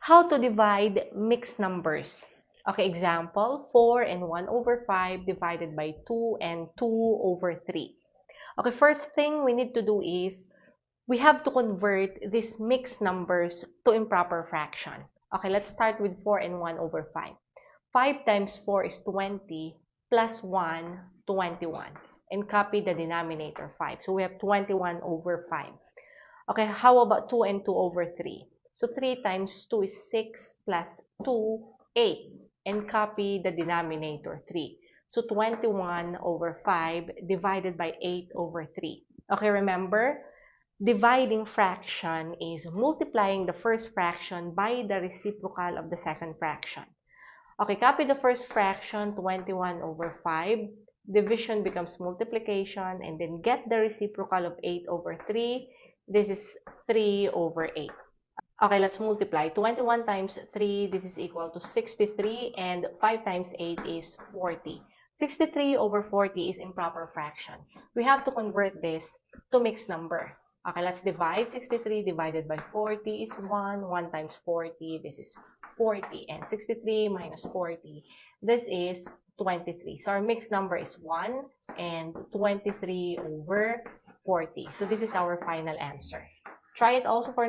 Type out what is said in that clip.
How to divide mixed numbers. Okay, example, 4 and 1 over 5 divided by 2 and 2 over 3. Okay, first thing we need to do is we have to convert these mixed numbers to improper fraction. Okay, let's start with 4 and 1 over 5. 5 times 4 is 20 plus 1, 21. And copy the denominator 5. So we have 21 over 5. Okay, how about 2 and 2 over 3? So 3 times 2 is 6 plus 2, 8. And copy the denominator 3. So 21 over 5 divided by 8 over 3. Okay, remember, dividing fraction is multiplying the first fraction by the reciprocal of the second fraction. Okay, copy the first fraction, 21 over 5. Division becomes multiplication, and then get the reciprocal of 8 over 3. This is 3 over 8. Okay, let's multiply. 21 times 3, this is equal to 63, and 5 times 8 is 40. 63 over 40 is improper fraction. We have to convert this to mixed number. Okay, let's divide. 63 divided by 40 is 1. 1 times 40, this is 40. And 63 minus 40, this is 23. So our mixed number is 1 and 23 over 40. So this is our final answer. Try it also for